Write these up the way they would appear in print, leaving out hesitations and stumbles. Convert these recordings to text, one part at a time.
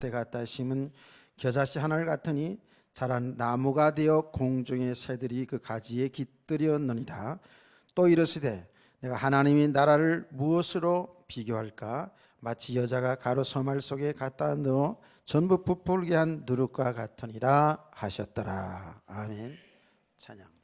때 갖다 심은 겨자씨 하늘 같으니 자란 나무가 되어 공중의 새들이 그 가지에 깃들였느니라. 또 이르시되 내가 하나님이 나라를 무엇으로 비교할까? 마치 여자가 가루 소말 속에 갖다 넣어 전부 부풀게 한 누룩과 같으니라 하셨더라. 아멘. 찬양.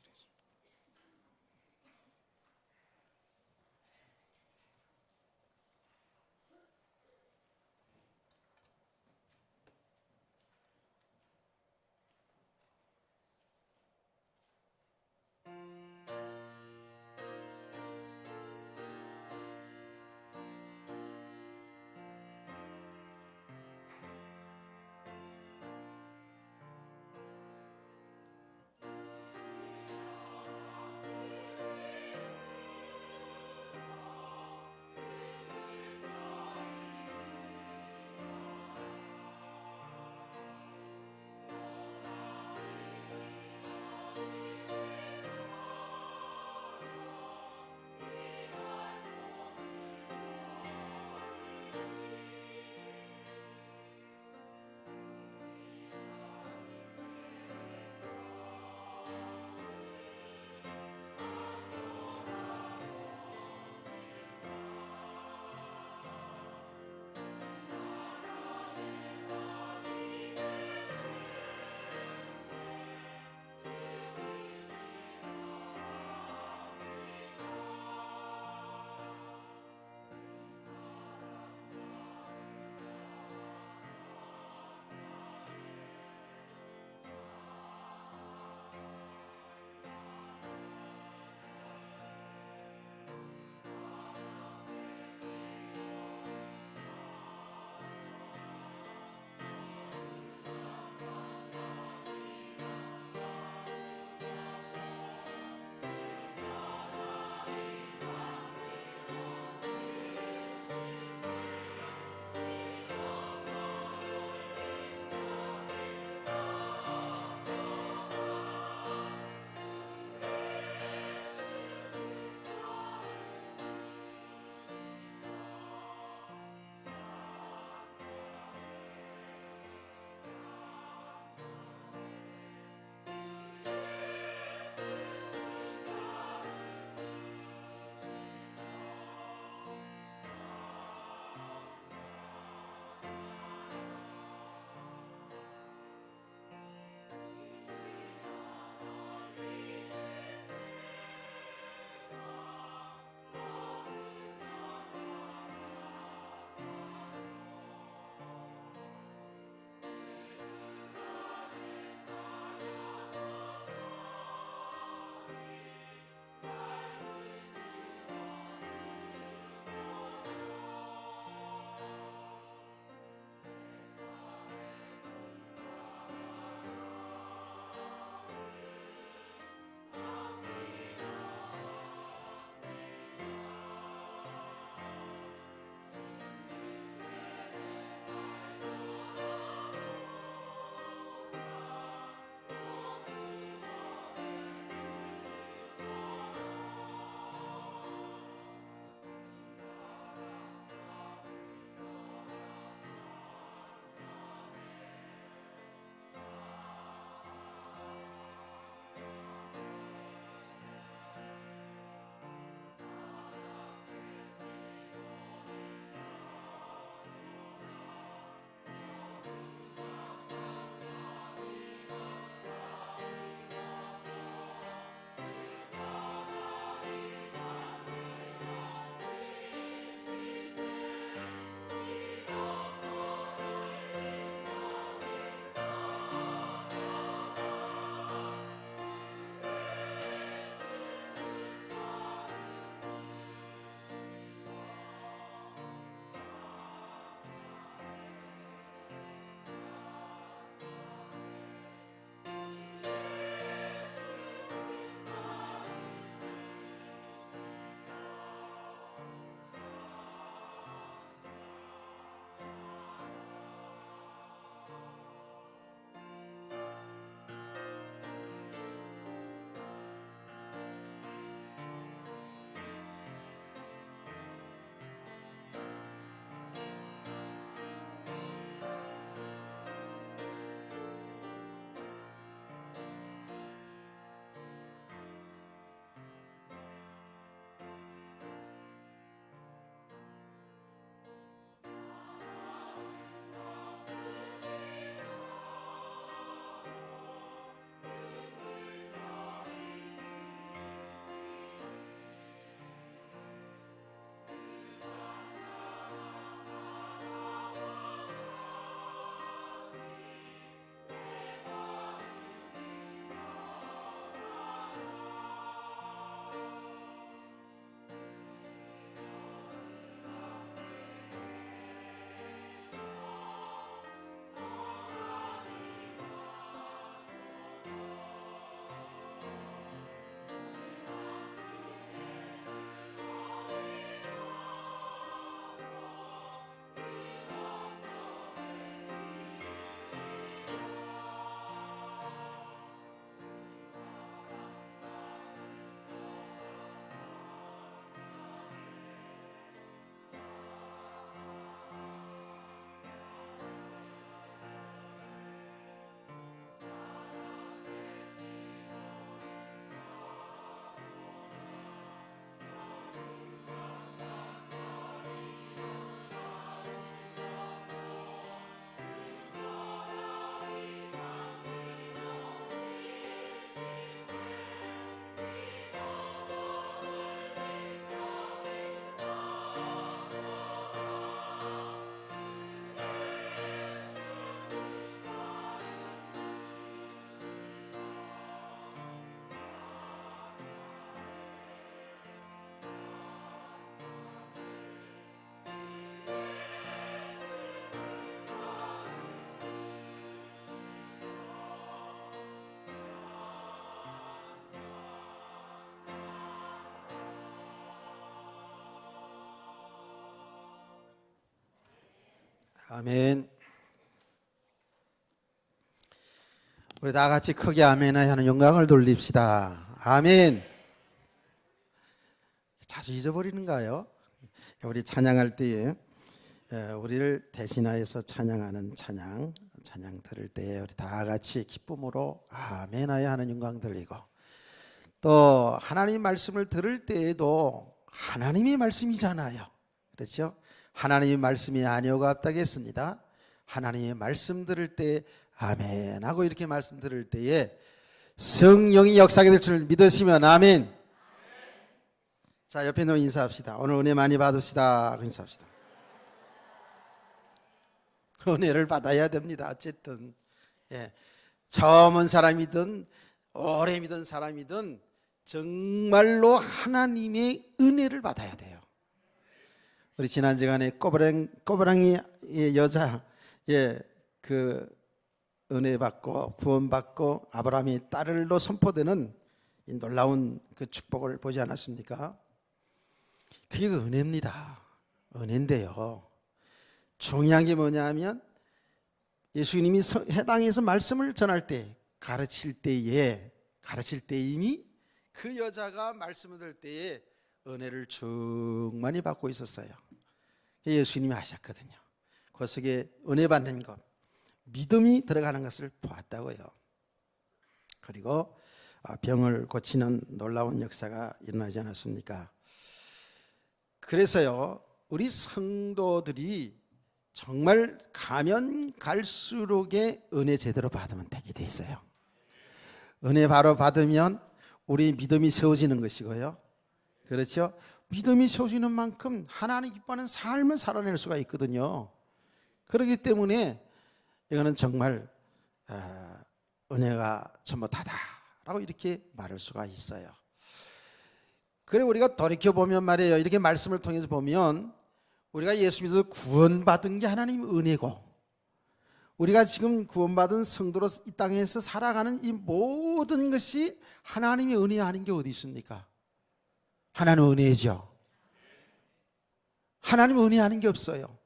아멘. 우리 다 같이 크게 아멘 하는 영광을 돌립시다. 아멘. 자주 잊어버리는가요? 우리 찬양할 때에 우리를 대신하여서 찬양하는 찬양 들을 때에 우리 다 같이 기쁨으로 아멘 하는 영광 들리고, 또 하나님 말씀을 들을 때에도 하나님의 말씀이잖아요. 그렇죠? 하나님의 말씀이 아니오가 없다겠습니다. 하나님의 말씀 들을 때 아멘 하고 이렇게 말씀 들을 때에 성령이 역사하게 될 줄 믿으시면 아멘. 자, 옆에 놓은 인사합시다. 오늘 은혜 많이 받읍시다. 인사합시다. 은혜를 받아야 됩니다. 어쨌든 처음 온 사람이든 오래 믿은 사람이든 정말로 하나님의 은혜를 받아야 돼요. 우리 지난 시간에 꼬부랑이 여자 그 은혜 받고 구원받고 아브라함이 딸로 선포되는 이 놀라운 그 축복을 보지 않았습니까? 그게 그 은혜입니다. 은혜인데요, 중요한 게 뭐냐면 예수님이 해당에서 말씀을 전할 때 가르칠 때 이미 그 여자가 말씀을 들을 때에 은혜를 충만히 받고 있었어요. 예수님이 하셨거든요. 그 속에 은혜 받는 것, 믿음이 들어가는 것을 보았다고요. 그리고 병을 고치는 놀라운 역사가 일어나지 않았습니까? 그래서요, 우리 성도들이 정말 가면 갈수록의 은혜 제대로 받으면 되게 돼 있어요. 은혜 바로 받으면 우리 믿음이 세워지는 것이고요. 그렇죠? 믿음이 세워지는 만큼 하나님 기뻐하는 삶을 살아낼 수가 있거든요. 그렇기 때문에 이거는 정말 은혜가 전부 다다라고 이렇게 말할 수가 있어요. 그래, 우리가 돌이켜보면 말이에요, 이렇게 말씀을 통해서 보면 우리가 예수 믿어서 구원받은 게 하나님 은혜고, 우리가 지금 구원받은 성도로 이 땅에서 살아가는 이 모든 것이 하나님의 은혜 아닌 게 어디 있습니까? 하나님 은혜죠. 하나님 은혜 아닌 게 없어요.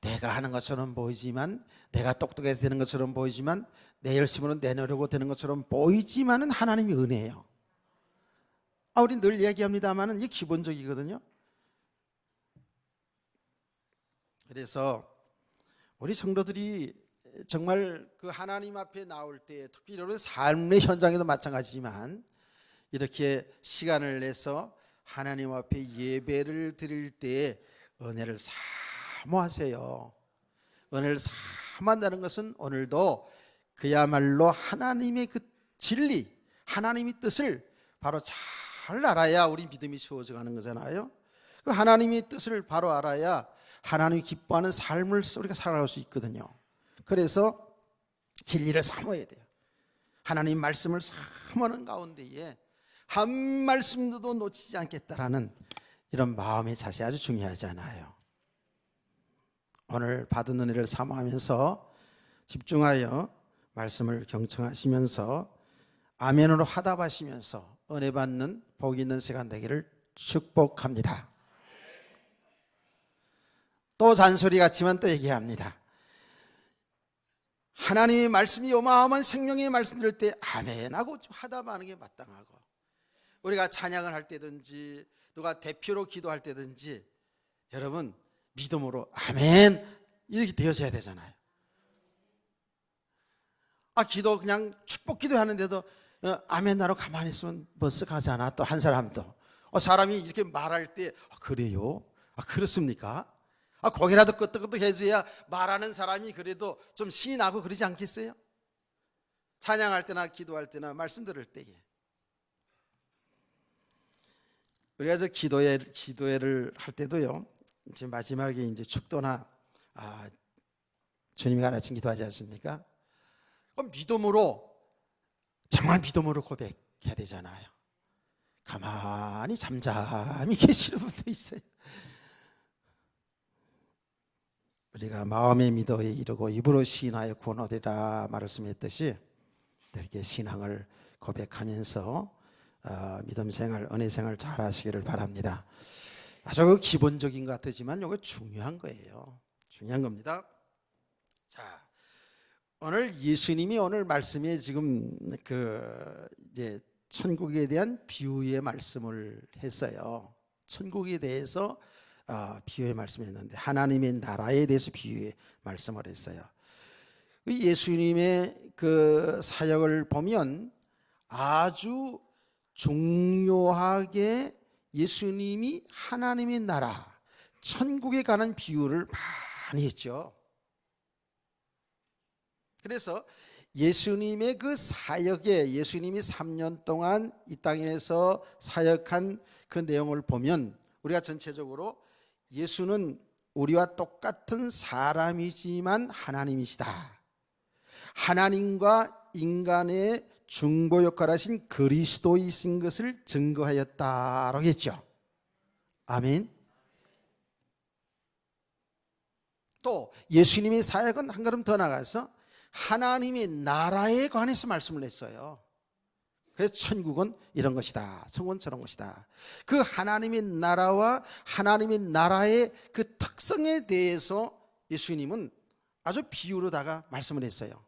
내가 하는 것처럼 보이지만, 내가 똑똑해서 되는 것처럼 보이지만, 내 열심으로 내 노력으로 되는 것처럼 보이지만은 하나님이 은혜예요. 우리 늘 얘기합니다만은 이게 기본적이거든요. 그래서 우리 성도들이 정말 그 하나님 앞에 나올 때, 특히 여러분 삶의 현장에도 마찬가지지만 이렇게 시간을 내서 하나님 앞에 예배를 드릴 때 은혜를 사모하세요. 은혜를 사모한다는 것은 오늘도 그야말로 하나님의 그 진리, 하나님의 뜻을 바로 잘 알아야 우리 믿음이 세워져 가는 거잖아요. 그 하나님의 뜻을 바로 알아야 하나님이 기뻐하는 삶을 우리가 살아갈 수 있거든요. 그래서 진리를 사모해야 돼요. 하나님 말씀을 사모하는 가운데에 한 말씀도 놓치지 않겠다라는 이런 마음의 자세 아주 중요하잖아요. 오늘 받은 은혜를 사모하면서 집중하여 말씀을 경청하시면서 아멘으로 화답하시면서 은혜 받는 복 있는 시간 되기를 축복합니다. 또 잔소리 같지만 또 얘기합니다. 하나님의 말씀이 어마어마한 생명의 말씀 들을 때 아멘하고 화답하는 게 마땅하고, 우리가 찬양을 할 때든지 누가 대표로 기도할 때든지 여러분 믿음으로 아멘 이렇게 되어져야 되잖아요. 기도 그냥 축복 기도하는데도 아멘 나로 가만히 있으면 머쓱하잖아. 또 한 사람도 사람이 이렇게 말할 때 그래요? 그렇습니까? 거기라도 끄떡끄떡 해줘야 말하는 사람이 그래도 좀 신이 나고 그러지 않겠어요? 찬양할 때나 기도할 때나 말씀 들을 때에 우리가 저 기도회를 할 때도요, 이제 마지막에 이제 축도나 주님이 가르친 기도하지 않습니까? 그럼 믿음으로, 정말 믿음으로 고백해야 되잖아요. 가만히 잠잠히 계시는 분도 있어요. 우리가 마음의 믿어에 이르고 입으로 시인하여 구원 얻으리라 말씀했듯이 이렇게 신앙을 고백하면서 믿음 생활, 은혜 생활 잘 하시기를 바랍니다. 아주 기본적인 것 같지만 이거 중요한 거예요. 중요한 겁니다. 오늘 예수님이 오늘 말씀에 지금 이제 천국에 대한 비유의 말씀을 했어요. 천국에 대해서 비유의 말씀했는데 하나님의 나라에 대해서 비유의 말씀을 했어요. 예수님의 그 사역을 보면 아주 중요하게 예수님이 하나님의 나라, 천국에 가는 비유를 많이 했죠. 그래서 예수님의 그 사역에 예수님이 3년 동안 이 땅에서 사역한 그 내용을 보면 우리가 전체적으로 예수는 우리와 똑같은 사람이지만 하나님이시다. 하나님과 인간의 중보 역할을 하신 그리스도이신 것을 증거하였다라고 했죠. 아멘. 또 예수님의 사역은 한 걸음 더 나가서 하나님의 나라에 관해서 말씀을 했어요. 그래서 천국은 이런 것이다, 천국은 저런 것이다. 그 하나님의 나라와 하나님의 나라의 그 특성에 대해서 예수님은 아주 비유로다가 말씀을 했어요.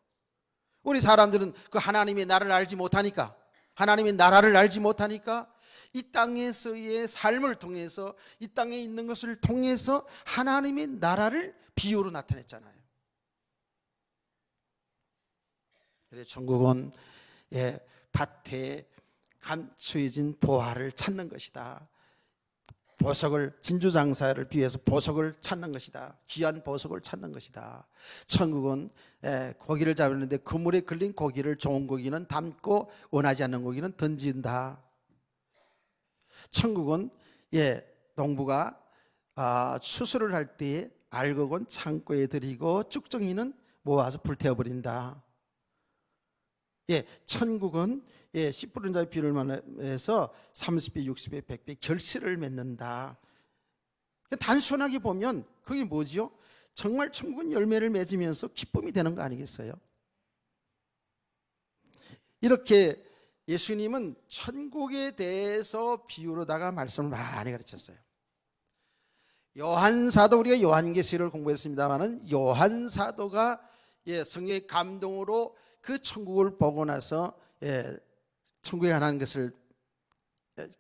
우리 사람들은 그 하나님의 나라를 알지 못하니까, 하나님의 나라를 알지 못하니까 이 땅에서의 삶을 통해서, 이 땅에 있는 것을 통해서 하나님의 나라를 비유로 나타냈잖아요. 그래서 천국은 밭에 감추어진 보화를 찾는 것이다. 보석을, 진주장사를 비해서 보석을 찾는 것이다. 귀한 보석을 찾는 것이다. 천국은 고기를 잡았는데 그물에 걸린 고기를, 좋은 고기는 담고 원하지 않는 고기는 던진다. 천국은 농부가 추수를 할 때에 알곡은 창고에 들이고 쭉정이는 모아서 불태워버린다. 천국은 씨 뿌린 자의 비를 말해서 30배, 60배, 100배 결실을 맺는다. 단순하게 보면 그게 뭐지요? 정말 천국은 열매를 맺으면서 기쁨이 되는 거 아니겠어요? 이렇게 예수님은 천국에 대해서 비유로다가 말씀을 많이 가르쳤어요. 요한사도, 우리가 요한계시를 공부했습니다마는 요한사도가 성령의 감동으로 그 천국을 보고 나서 천국에 관한 것을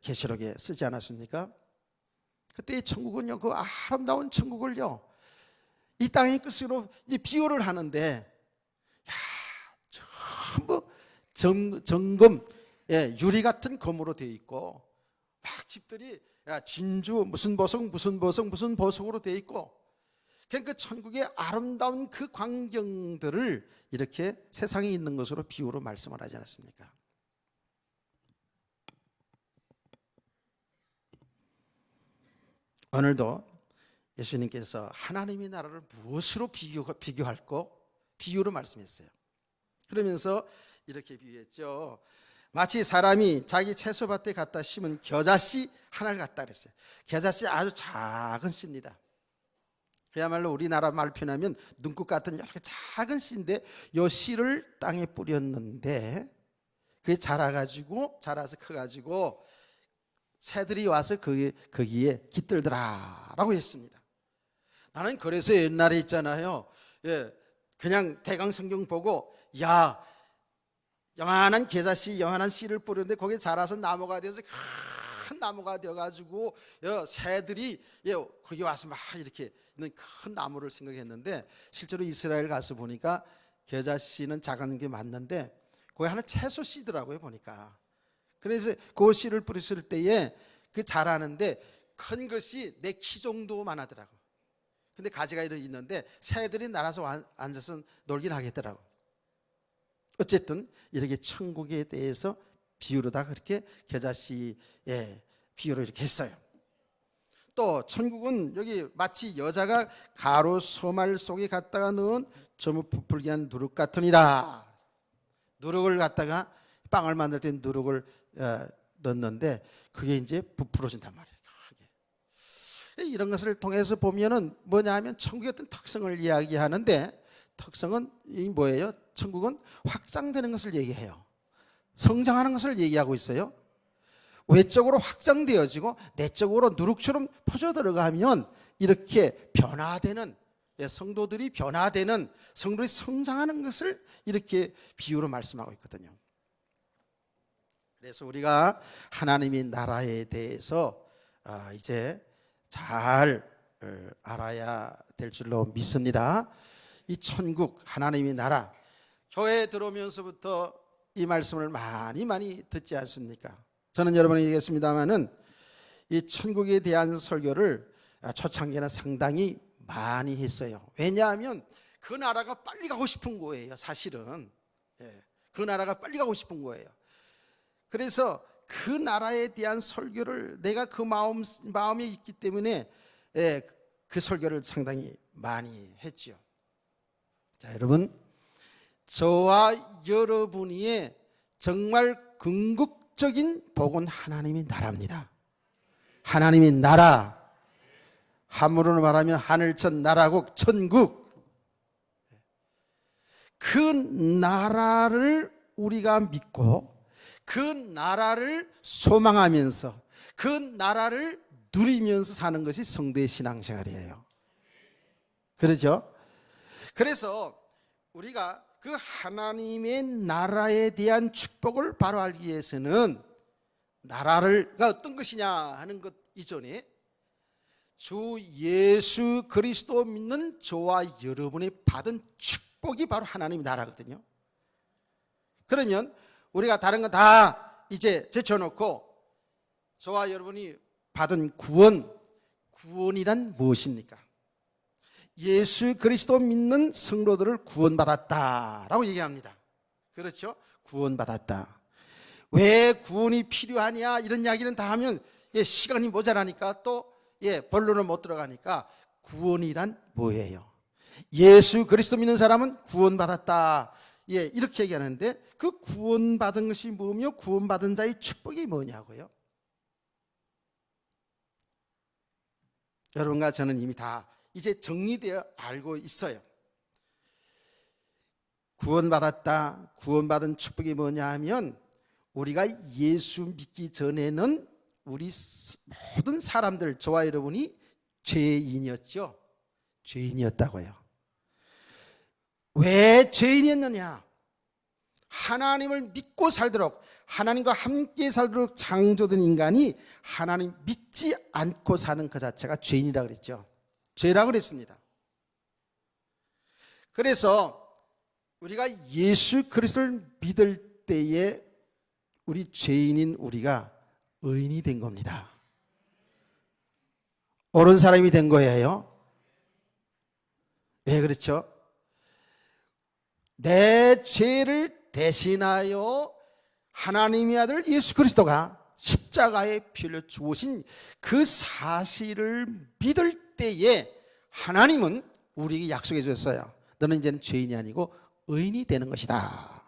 계시록에 쓰지 않았습니까? 그때 천국은요, 그 아름다운 천국을요, 이 땅의 끝으로 이제 비유를 하는데, 전부 정금, 유리 같은 금으로 되어 있고, 막 집들이 진주, 무슨 보석, 무슨 보석, 무슨 보석으로 되어 있고, 그러니까 그 천국의 아름다운 그 광경들을 이렇게 세상에 있는 것으로 비유로 말씀을 하지 않았습니까? 오늘도 예수님께서 하나님의 나라를 무엇으로 비교할까? 비유로 말씀했어요. 그러면서 이렇게 비유했죠. 마치 사람이 자기 채소밭에 갖다 심은 겨자씨 하나를 갖다 그랬어요. 겨자씨 아주 작은 씨입니다. 그야말로 우리나라 말 표현하면 눈꽃 같은 이렇게 작은 씨인데 이 씨를 땅에 뿌렸는데 그게 자라서 커가지고 새들이 와서 거기에 깃들더라라고 했습니다. 나는 그래서 옛날에 있잖아요. 그냥 대강 성경 보고 영한한 겨자씨, 영한한 씨를 뿌렸는데 거기에 자라서 나무가 돼서 큰 나무가 되어가지고 새들이 거기 와서 막 이렇게 있는 큰 나무를 생각했는데 실제로 이스라엘 가서 보니까 겨자씨는 작은 게 맞는데 거기 하나 채소 씨더라고요 보니까. 그래서 그 씨를 뿌렸을 때에 그 자라는데 큰 것이 내 키 정도만 하더라고. 근데 가지가 이렇게 있는데 새들이 날아서 앉아서 놀긴 하겠더라고. 어쨌든 이렇게 천국에 대해서 비유로 다 그렇게 겨자씨의 비유로 이렇게 했어요. 또 천국은 여기 마치 여자가 가루 소말 속에 갖다가 넣은 너무 부풀게 한 누룩 같으니라. 누룩을 갖다가 빵을 만들 때 누룩을 넣는데 그게 이제 부풀어진단 말이에요. 크게. 이런 것을 통해서 보면은 뭐냐 하면 천국의 어떤 특성을 이야기하는데 특성은 뭐예요? 천국은 확장되는 것을 얘기해요. 성장하는 것을 얘기하고 있어요. 외적으로 확장되어지고 내적으로 누룩처럼 퍼져 들어가면 이렇게 변화되는 성도들이 변화되는, 성도들이 성장하는 것을 이렇게 비유로 말씀하고 있거든요. 그래서 우리가 하나님의 나라에 대해서 이제 잘 알아야 될 줄로 믿습니다. 이 천국, 하나님의 나라, 교회에 들어오면서부터 이 말씀을 많이 듣지 않습니까? 저는 여러분에게 얘기했습니다마는 이 천국에 대한 설교를 초창기에는 상당히 많이 했어요. 왜냐하면 그 나라가 빨리 가고 싶은 거예요. 사실은 그 나라가 빨리 가고 싶은 거예요. 그래서 그 나라에 대한 설교를 내가 그 마음에 있기 때문에 그 설교를 상당히 많이 했죠. 자, 여러분, 저와 여러분이 정말 궁극적인 복은 하나님의 나라입니다. 하나님의 나라, 한문으로 말하면 하늘천 나라국 천국, 그 나라를 우리가 믿고 그 나라를 소망하면서 그 나라를 누리면서 사는 것이 성도의 신앙생활이에요. 그렇죠? 그래서 우리가 그 하나님의 나라에 대한 축복을 바로 알기 위해서는 나라가 어떤 것이냐 하는 것 이전에 주 예수 그리스도 믿는 저와 여러분이 받은 축복이 바로 하나님의 나라거든요. 그러면 우리가 다른 건 다 이제 제쳐놓고 저와 여러분이 받은 구원이란 무엇입니까? 예수 그리스도 믿는 성도들을 구원받았다라고 얘기합니다. 그렇죠? 구원받았다. 왜 구원이 필요하냐 이런 이야기는 다 하면 시간이 모자라니까 또 본론을 못 들어가니까 구원이란 뭐예요? 예수 그리스도 믿는 사람은 구원받았다. 이렇게 얘기하는데 그 구원받은 것이 뭐며 구원받은 자의 축복이 뭐냐고요? 여러분과 저는 이미 다 이제 정리되어 알고 있어요. 구원받았다, 구원받은 축복이 뭐냐 하면 우리가 예수 믿기 전에는 우리 모든 사람들, 저와 여러분이 죄인이었죠. 죄인이었다고요. 왜 죄인이었느냐? 하나님을 믿고 살도록, 하나님과 함께 살도록 창조된 인간이 하나님 믿지 않고 사는 그 자체가 죄인이라고 그랬죠. 죄라고 그랬습니다. 그래서 우리가 예수 그리스도를 믿을 때에 우리 죄인인 우리가 의인이 된 겁니다. 옳은 사람이 된 거예요. 왜 그렇죠? 내 죄를 대신하여 하나님의 아들 예수 그리스도가 십자가에 피 흘려 죽으신 그 사실을 믿을 때에 하나님은 우리에게 약속해 주셨어요. 너는 이제는 죄인이 아니고 의인이 되는 것이다.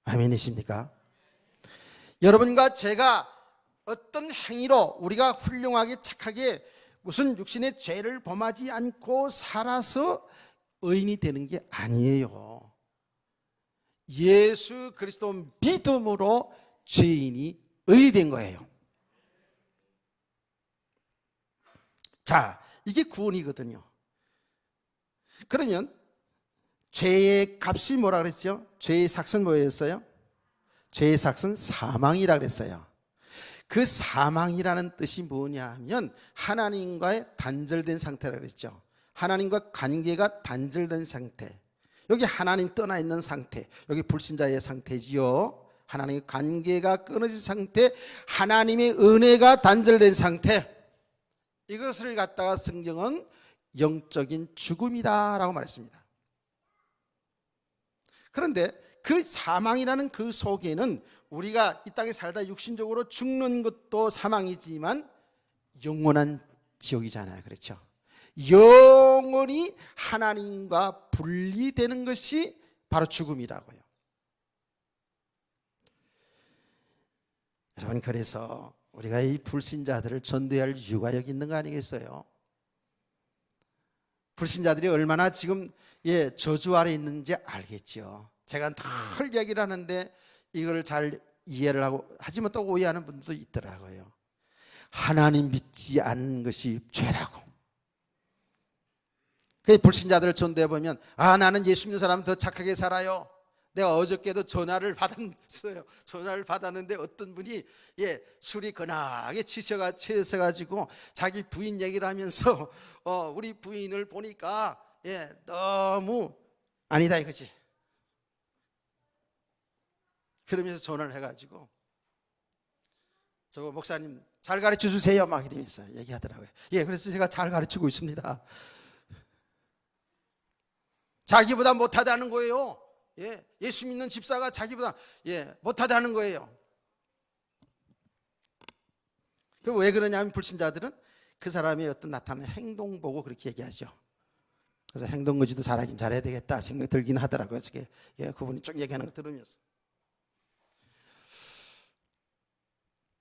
아멘이십니까? 여러분과 제가 어떤 행위로 우리가 훌륭하게 착하게 무슨 육신의 죄를 범하지 않고 살아서 의인이 되는 게 아니에요. 예수 그리스도 믿음으로 죄인이 의인이 된 거예요. 자, 이게 구원이거든요. 그러면 죄의 값이 뭐라 그랬죠? 죄의 삭은 뭐였어요? 죄의 삭은 사망이라 그랬어요. 그 사망이라는 뜻이 뭐냐 하면 하나님과의 단절된 상태라 그랬죠. 하나님과 관계가 단절된 상태. 여기 하나님 떠나 있는 상태, 여기 불신자의 상태지요. 하나님의 관계가 끊어진 상태, 하나님의 은혜가 단절된 상태, 이것을 갖다가 성경은 영적인 죽음이다라고 말했습니다. 그런데 그 사망이라는 그 속에는 우리가 이 땅에 살다 육신적으로 죽는 것도 사망이지만 영원한 지옥이잖아요. 그렇죠? 영원히 하나님과 분리되는 것이 바로 죽음이라고요. 여러분, 그래서 우리가 이 불신자들을 전도해야 할 이유가 여기 있는 거 아니겠어요? 불신자들이 얼마나 지금 저주 아래 있는지 알겠죠. 제가 늘 얘기를 하는데 이걸 잘 이해를 하고 하지만 또 오해하는 분들도 있더라고요. 하나님 믿지 않는 것이 죄라고. 그 불신자들을 전도해 보면, 나는 예수 믿는 사람 더 착하게 살아요. 내가 어저께도 전화를 받았어요. 전화를 받았는데 어떤 분이 술이 거나하게 취해서가지고 자기 부인 얘기를 하면서 우리 부인을 보니까 너무 아니다 이거지. 그러면서 전화를 해가지고 저 목사님 잘 가르쳐 주세요 막 이러면서 얘기하더라고요. 그래서 제가 잘 가르치고 있습니다. 자기보다 못하다는 거예요. 예수 믿는 집사가 자기보다 못하다는 거예요. 왜 그러냐면 불신자들은 그 사람의 어떤 나타나는 행동 보고 그렇게 얘기하죠. 그래서 행동거지도 잘하긴 잘해야 되겠다 생각이 들긴 하더라고요. 그분이 쭉 얘기하는 거 들으면서.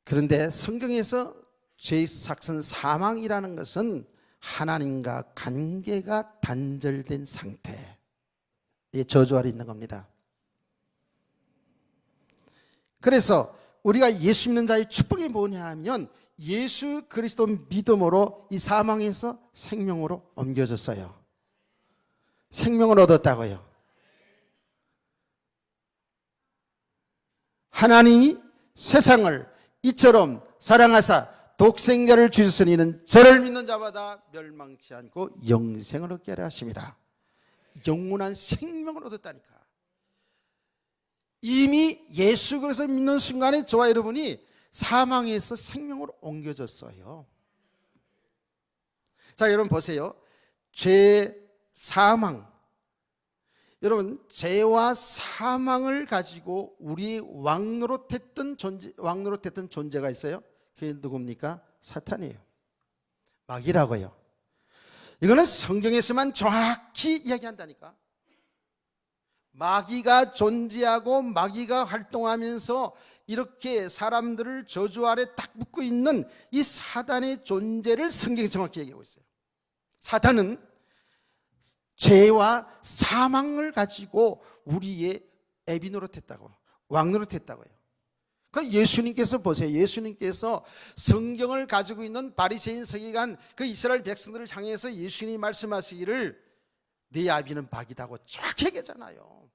그런데 성경에서 죄의 삭선 사망이라는 것은 하나님과 관계가 단절된 상태, 저주 아래 있는 겁니다. 그래서 우리가 예수 믿는 자의 축복이 뭐냐 하면 예수 그리스도 믿음으로 이 사망에서 생명으로 옮겨졌어요. 생명을 얻었다고요. 하나님이 세상을 이처럼 사랑하사 독생자를 주셨으니 이는 저를 믿는 자마다 멸망치 않고 영생을 얻게 하려 하심이라. 영원한 생명을 얻었다니까. 이미 예수 그리스도 믿는 순간에 저와 여러분이 사망에서 생명으로 옮겨졌어요. 자, 여러분 보세요. 죄, 사망. 여러분, 죄와 사망을 가지고 우리 왕노릇했던 존재가 있어요. 그게 누굽니까? 사탄이에요. 마귀라고요. 이거는 성경에서만 정확히 이야기한다니까. 마귀가 존재하고 마귀가 활동하면서 이렇게 사람들을 저주 아래 딱 묶고 있는 이 사단의 존재를 성경이 정확히 얘기하고 있어요. 사단은 죄와 사망을 가지고 우리의 애비 노릇했다고, 왕 노릇했다고요. 그럼 예수님께서 보세요. 예수님께서 성경을 가지고 있는 바리새인 서기관 그 이스라엘 백성들을 향해서 예수님이 말씀하시기를 네 아비는 박이다고 정확히 얘기하잖아요.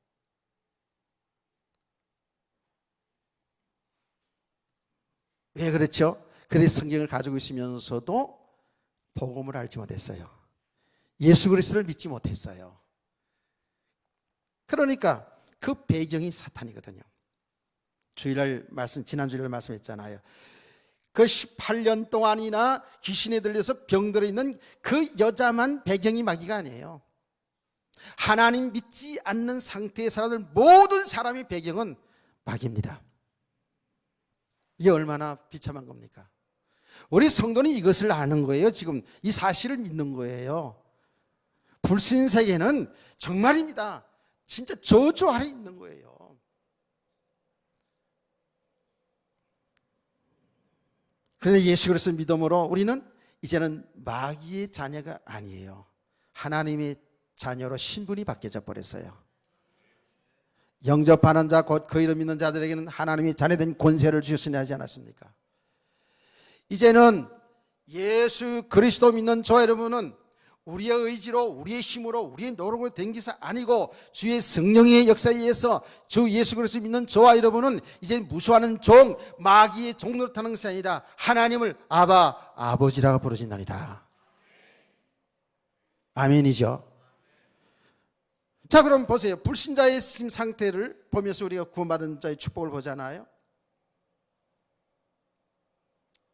왜 그렇죠? 그들이 성경을 가지고 있으면서도 복음을 알지 못했어요. 예수 그리스도를 믿지 못했어요. 그러니까 그 배경이 사탄이거든요. 지난 주일날 말씀했잖아요. 그 18년 동안이나 귀신에 들려서 병들어 있는 그 여자만 배경이 마귀가 아니에요. 하나님 믿지 않는 상태의 사람들 모든 사람의 배경은 마귀입니다. 이게 얼마나 비참한 겁니까? 우리 성도는 이것을 아는 거예요. 지금 이 사실을 믿는 거예요. 불신 세계는 정말입니다. 진짜 저주 아래 있는 거예요. 그런데 예수 그리스도 믿음으로 우리는 이제는 마귀의 자녀가 아니에요. 하나님의 자녀로 신분이 바뀌어져 버렸어요. 영접하는 자 곧 그 이름 믿는 자들에게는 하나님이 자녀된 권세를 주셨으니 하지 않았습니까? 이제는 예수 그리스도 믿는 저 여러분은 우리의 의지로 우리의 힘으로 우리의 노력으로 된 것이 아니고 주의 성령의 역사에 의해서 주 예수 그리스도 믿는 저와 여러분은 이제 무수하는 종, 마귀의 종 노릇하는 것이 아니라 하나님을 아바, 아버지라고 부르신다니라. 아멘이죠. 자, 그럼 보세요. 불신자의 상태를 보면서 우리가 구원받은 자의 축복을 보잖아요.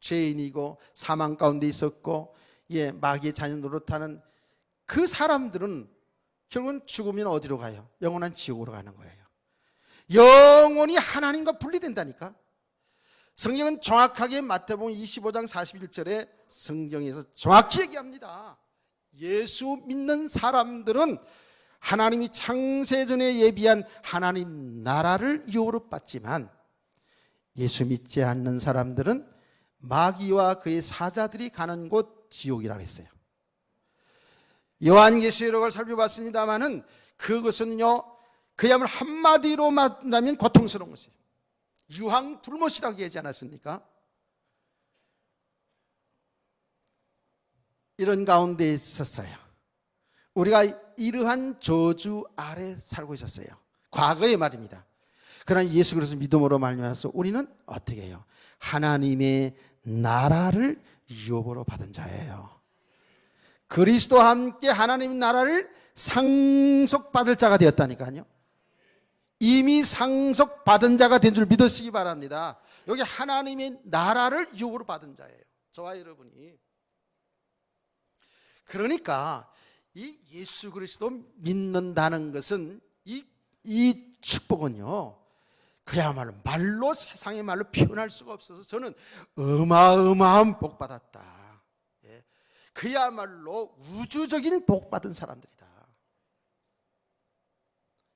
죄인이고 사망 가운데 있었고 마귀의 자녀 노릇하는 그 사람들은 결국은 죽으면 어디로 가요? 영원한 지옥으로 가는 거예요. 영원히 하나님과 분리된다니까. 성경은 정확하게 마태복음 25장 41절에 성경에서 정확히 얘기합니다. 예수 믿는 사람들은 하나님이 창세전에 예비한 하나님 나라를 유업으로 받지만 예수 믿지 않는 사람들은 마귀와 그의 사자들이 가는 곳 지옥이라고 했어요. 요한계시록을 살펴봤습니다마는 그것은요 그야말로 한마디로 말하면 고통스러운 것이에요. 유황불못이라고 얘기하지 않았습니까? 이런 가운데 있었어요. 우리가 이러한 저주 아래 살고 있었어요. 과거의 말입니다. 그러나 예수 그리스도 믿음으로 말미암아서 우리는 어떻게 해요? 하나님의 나라를 유업으로 받은 자예요. 그리스도와 함께 하나님 나라를 상속받을 자가 되었다니까요. 이미 상속받은 자가 된 줄 믿으시기 바랍니다. 여기 하나님의 나라를 유업으로 받은 자예요. 저와 여러분이. 그러니까 이 예수 그리스도 믿는다는 것은 이 축복은요, 그야말로 말로 세상의 말로 표현할 수가 없어서 저는 어마어마한 복 받았다. 예. 그야말로 우주적인 복 받은 사람들이다.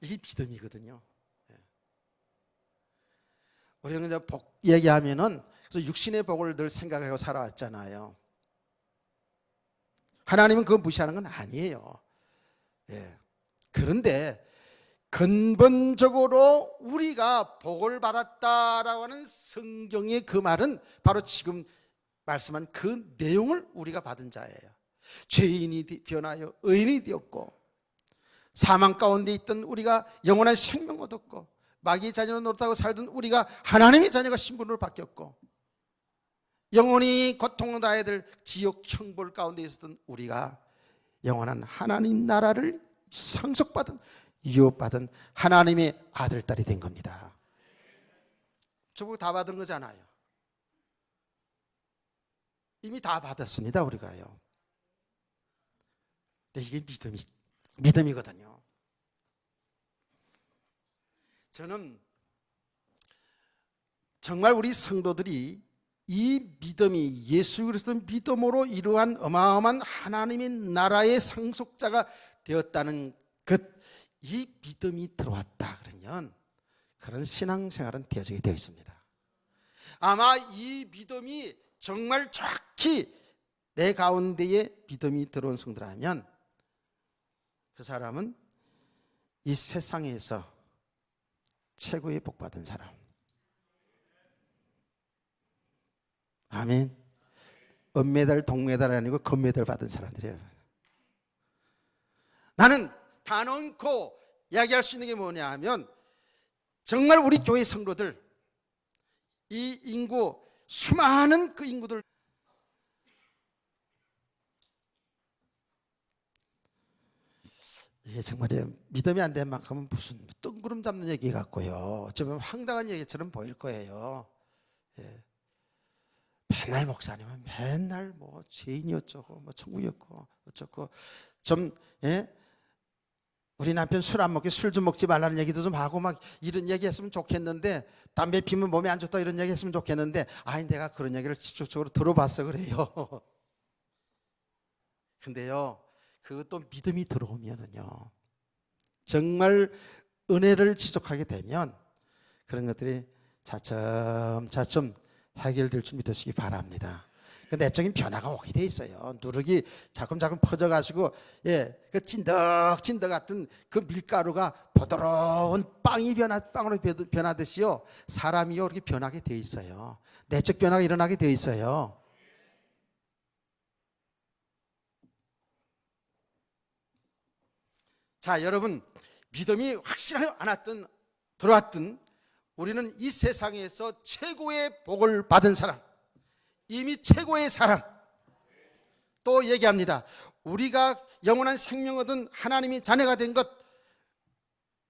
이게 믿음이거든요. 예. 우리는 이제 복 얘기하면은 그래서 육신의 복을 늘 생각하고 살아왔잖아요. 하나님은 그거 무시하는 건 아니에요. 예. 그런데 근본적으로 우리가 복을 받았다라고 하는 성경의 그 말은 바로 지금 말씀한 그 내용을 우리가 받은 자예요. 죄인이 변하여 의인이 되었고, 사망 가운데 있던 우리가 영원한 생명 얻었고, 마귀의 자녀로 노릇하고 살던 우리가 하나님의 자녀가 신분으로 바뀌었고, 영원히 고통을 당해야 될 지옥 형벌 가운데 있었던 우리가 영원한 하나님 나라를 상속받은, 유업받은 하나님의 아들, 딸이 된 겁니다. 저보고 다 받은 거잖아요. 이미 다 받았습니다, 우리가요. 근데 이게 믿음이거든요. 저는 정말 우리 성도들이 이 믿음이 예수 그리스도 믿음으로 이러한 어마어마한 하나님의 나라의 상속자가 되었다는 이 믿음이 들어왔다 그러면 그런 신앙생활은 되어지게 되어 있습니다. 아마 이 믿음이 정말 정확히 내 가운데에 믿음이 들어온 성도라면 그 사람은 이 세상에서 최고의 복받은 사람. 아멘. 은메달, 동메달 아니고 금메달 받은 사람들이에요. 나는 단언코 이야기할 수 있는 게 뭐냐 하면 정말 우리 교회 성도들, 이 인구, 수많은 그 인구들, 이게 정말 믿음이 안 된 만큼은 무슨 뜬구름 잡는 얘기 같고요, 어쩌면 황당한 얘기처럼 보일 거예요. 예. 맨날 목사님은 맨날 뭐 죄인이 어쩌고 뭐 천국이었고 어쩌고 좀, 예? 우리 남편 술 안 먹게 술 좀 먹지 말라는 얘기도 좀 하고 막 이런 얘기 했으면 좋겠는데, 담배 피면 몸에 안 좋다 이런 얘기 했으면 좋겠는데, 아니 내가 그런 얘기를 직접적으로 들어봤어 그래요. 근데요, 그것도 믿음이 들어오면은요, 정말 은혜를 지속하게 되면 그런 것들이 차츰차츰 해결될 줄 믿으시기 바랍니다. 그 내적인 변화가 오게 돼 있어요. 누룩이 자꾸자꾸 퍼져가지고, 예, 그 찐득찐득 같은 그 밀가루가 부드러운 빵으로 변하듯이요, 사람이요 이렇게 변하게 돼 있어요. 내적 변화가 일어나게 돼 있어요. 자, 여러분, 믿음이 확실하지 않았든 들어왔든 우리는 이 세상에서 최고의 복을 받은 사람, 이미 최고의 사람. 또 얘기합니다. 우리가 영원한 생명 얻은 하나님의 자녀가 된 것,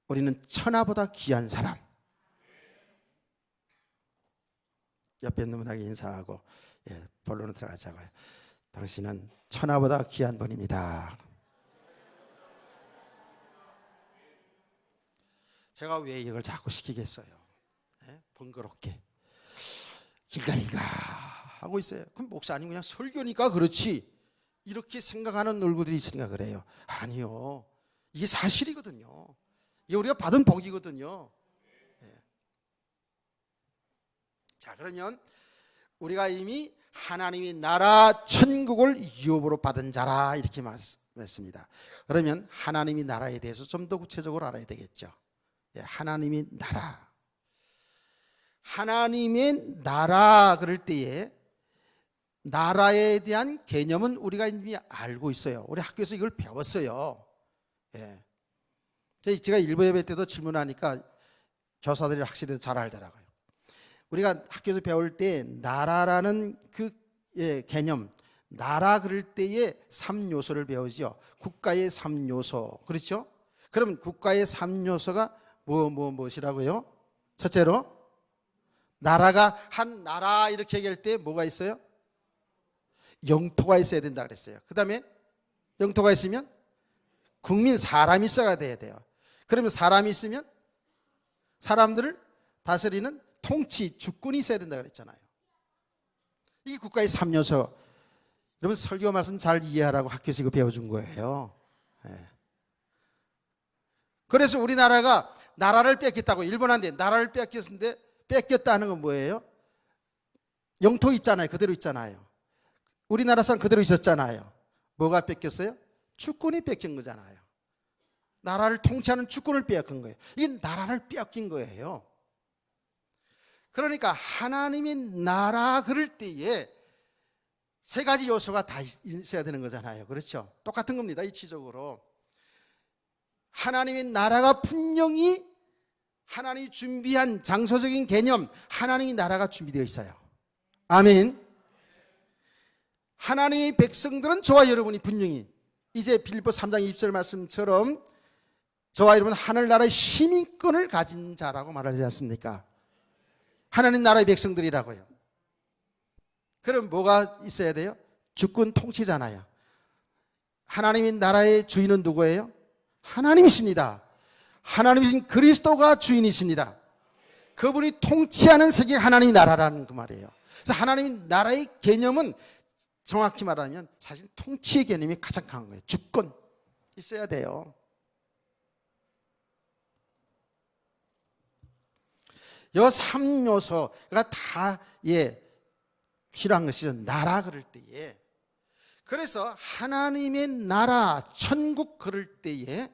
우리는 천하보다 귀한 사람. 옆에 있는 분에게 인사하고, 예, 본론으로 들어가자고요. 당신은 천하보다 귀한 분입니다. 제가 왜 이걸 자꾸 시키겠어요? 예? 번거롭게 긴가민가 하고 있어요. 그럼 목사님 그냥 설교니까 그렇지, 이렇게 생각하는 얼굴들이 있으니까 그래요. 아니요, 이게 사실이거든요. 이게 우리가 받은 복이거든요. 예. 자, 그러면 우리가 이미 하나님의 나라 천국을 유업으로 받은 자라 이렇게 말했습니다. 그러면 하나님의 나라에 대해서 좀 더 구체적으로 알아야 되겠죠. 예, 하나님의 나라. 하나님의 나라 그럴 때에 나라에 대한 개념은 우리가 이미 알고 있어요. 우리 학교에서 이걸 배웠어요. 예. 제가 일부 예배 때도 질문하니까 교사들이 확실히 잘 알더라고요. 우리가 학교에서 배울 때 나라라는 그 개념, 나라 그럴 때의 3요소를 배우죠. 국가의 3요소. 그렇죠? 그럼 국가의 3요소가 무엇이라고요? 첫째로 나라가 한 나라 이렇게 얘기할 때 뭐가 있어요? 영토가 있어야 된다 그랬어요. 그 다음에 영토가 있으면 국민 사람이 있어야 돼요. 그러면 사람이 있으면 사람들을 다스리는 통치, 주권이 있어야 된다 그랬잖아요. 이게 국가의 3요소. 여러분 설교 말씀 잘 이해하라고 학교에서 이거 배워준 거예요. 네. 그래서 우리나라가 나라를 뺏겼다고, 일본한테 나라를 뺏겼는데 뺏겼다는 건 뭐예요? 영토 있잖아요. 그대로 있잖아요. 우리나라 사람 그대로 있었잖아요. 뭐가 뺏겼어요? 주권이 뺏긴 거잖아요. 나라를 통치하는 주권을 빼앗긴 거예요. 이게 나라를 빼앗긴 거예요. 그러니까 하나님이 나라 그럴 때에 세 가지 요소가 다 있어야 되는 거잖아요. 그렇죠? 똑같은 겁니다. 이치적으로. 하나님의 나라가 분명히 하나님이 준비한 장소적인 개념, 하나님의 나라가 준비되어 있어요. 아멘. 하나님의 백성들은 저와 여러분이 분명히 이제 빌립보 3장 20절 말씀처럼 저와 여러분은 하늘나라의 시민권을 가진 자라고 말하지 않습니까? 하나님 나라의 백성들이라고요. 그럼 뭐가 있어야 돼요? 주권 통치잖아요. 하나님의 나라의 주인은 누구예요? 하나님이십니다. 하나님이신 그리스도가 주인이십니다. 그분이 통치하는 세계 하나님의 나라라는 그 말이에요. 그래서 하나님의 나라의 개념은 정확히 말하면 사실 통치의 개념이 가장 강한 거예요. 주권 있어야 돼요. 이 3요소가 다 필요한 것이죠. 나라 그럴 때에. 그래서 하나님의 나라, 천국 그럴 때에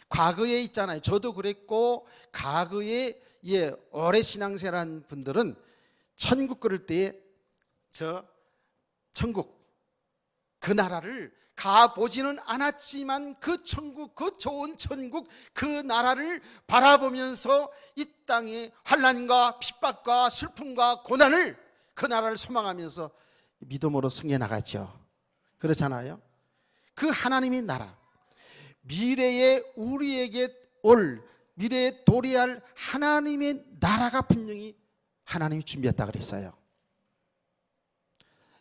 과거에 있잖아요. 저도 그랬고 과거에 오래 신앙생활한 분들은 천국 그럴 때에 저 천국 그 나라를 가보지는 않았지만 그 천국, 그 좋은 천국, 그 나라를 바라보면서 이 땅의 환난과 핍박과 슬픔과 고난을 그 나라를 소망하면서 믿음으로 승려나가죠. 그렇잖아요. 그 하나님의 나라, 미래에 우리에게 올, 미래에 도래할 하나님의 나라가 분명히 하나님이 준비했다 그랬어요.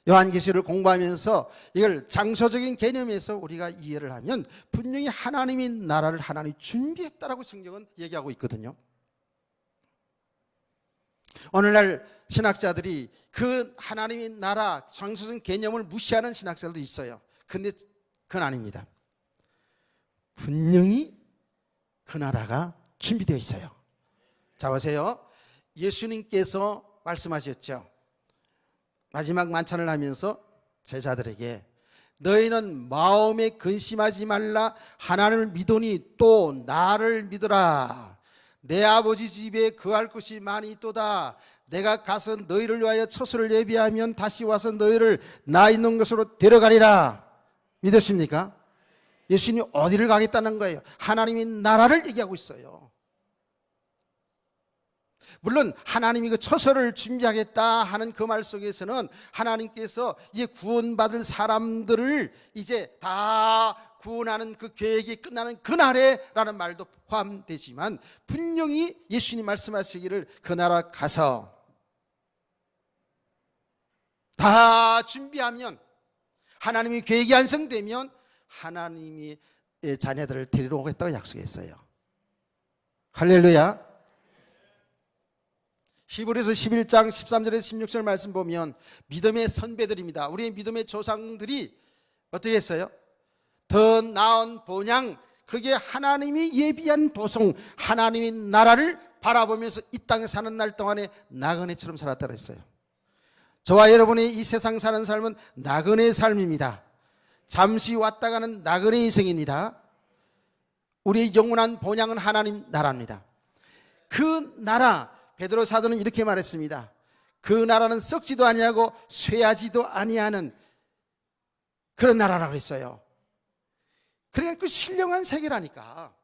요한계시를 공부하면서 이걸 장소적인 개념에서 우리가 이해를 하면 분명히 하나님의 나라를 하나님이 준비했다라고 성경은 얘기하고 있거든요. 오늘날 신학자들이 그 하나님의 나라 장소적인 개념을 무시하는 신학자들도 있어요. 근데 그건 아닙니다. 분명히 그 나라가 준비되어 있어요. 자 보세요. 예수님께서 말씀하셨죠. 마지막 만찬을 하면서 제자들에게 너희는 마음에 근심하지 말라. 하나님을 믿으니 또 나를 믿으라. 내 아버지 집에 거할 곳이 많이 있도다. 내가 가서 너희를 위하여 처소를 예비하면 다시 와서 너희를 나 있는 곳으로 데려가리라. 믿으십니까? 예수님이 어디를 가겠다는 거예요? 하나님의 나라를 얘기하고 있어요. 물론 하나님이 그 처소를 준비하겠다 하는 그 말 속에서는 하나님께서 이제 구원받을 사람들을 이제 다 구원하는 그 계획이 끝나는 그날에라는 말도 포함되지만 분명히 예수님 말씀하시기를 그 나라 가서 다 준비하면 하나님이 계획이 완성되면 하나님이 자녀들을 데리러 오겠다고 약속했어요. 할렐루야. 히브리서 11장 13절에서 16절 말씀 보면 믿음의 선배들입니다. 우리의 믿음의 조상들이 어떻게 했어요? 더 나은 본향, 그게 하나님이 예비한 도성, 하나님의 나라를 바라보면서 이 땅에 사는 날 동안에 나그네처럼 살았다고 했어요. 저와 여러분이 이 세상 사는 삶은 나그네의 삶입니다. 잠시 왔다 가는 나그네 인생입니다. 우리의 영원한 본향은 하나님 나라입니다. 그 나라, 베드로 사도는 이렇게 말했습니다. 그 나라는 썩지도 아니하고 쇠하지도 아니하는 그런 나라라고 했어요. 그러니까 그 신령한 세계라니까.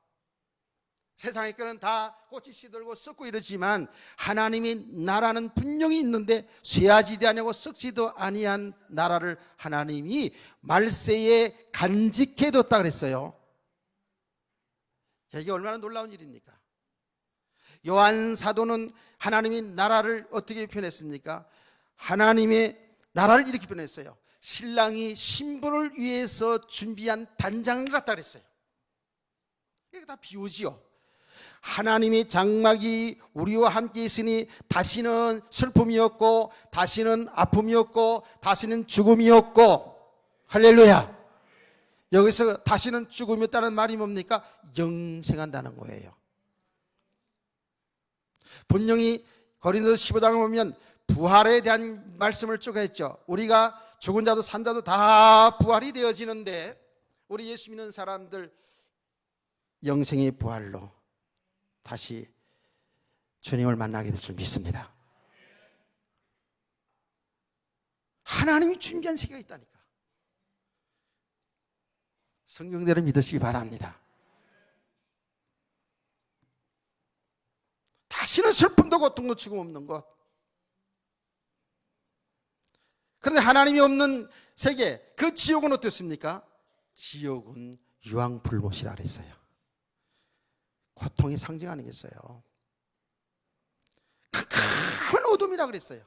세상의 거는 다 꽃이 시들고 썩고 이러지만 하나님의 나라는 분명히 있는데 쇠하지도 아니하고 썩지도 아니한 나라를 하나님이 말세에 간직해뒀다 그랬어요. 이게 얼마나 놀라운 일입니까? 요한 사도는 하나님의 나라를 어떻게 표현했습니까? 하나님의 나라를 이렇게 표현했어요. 신랑이 신부를 위해서 준비한 단장을 갖다 그랬어요. 이게 다 비유지요. 하나님의 장막이 우리와 함께 있으니 다시는 슬픔이 없고 다시는 아픔이 없고 다시는 죽음이 없고, 할렐루야. 여기서 다시는 죽음이 없다는 말이 뭡니까? 영생한다는 거예요. 분명히 고린도서 15장을 보면 부활에 대한 말씀을 쭉 했죠. 우리가 죽은 자도 산 자도 다 부활이 되어지는데 우리 예수 믿는 사람들 영생의 부활로 다시 주님을 만나게 될 줄 믿습니다. 하나님이 준비한 세계가 있다니까. 성경대로 믿으시기 바랍니다. 다시는 슬픔도 고통도 죽음 없는 것. 그런데 하나님이 없는 세계, 그 지옥은 어떻습니까? 지옥은 유황불못이라 그랬어요. 고통이 상징 아니겠어요? 큰 어둠이라 그랬어요.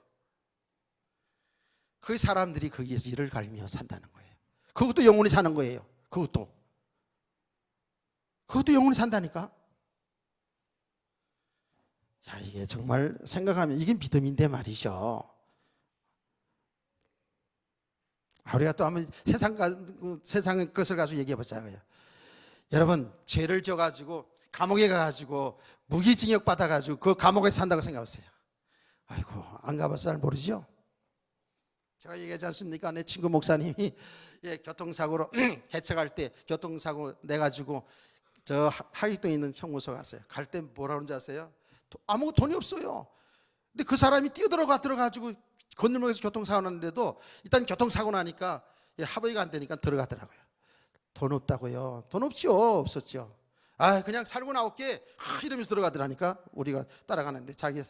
그 사람들이 거기에서 이를 갈며 산다는 거예요. 그것도 영원히 사는 거예요. 그것도 영원히 산다니까. 야, 이게 정말 생각하면 이게 믿음인데 말이죠. 우리가 또 한번 세상의 것을 가지고 얘기해 보자고요. 여러분, 죄를 져가지고 감옥에 가가지고 무기징역 받아가지고 그 감옥에 산다고 생각하세요. 아이고, 안 가봐서 잘 모르죠. 제가 얘기하지 않습니까? 내 친구 목사님이 교통사고로 개척할 때 교통사고 내가지고 저 하익동에 있는 형무소 갔어요. 갈 때 뭐라 그런지 아세요? 아무 돈이 없어요. 근데 그 사람이 들어가가지고 건널목에서 교통사고 났는데도 일단 교통사고 나니까 합의가 안 되니까 들어가더라고요. 돈 없다고요? 돈 없죠. 없었죠. 아, 그냥 살고 나올게 이러면서 들어가더라니까. 우리가 따라가는데 자기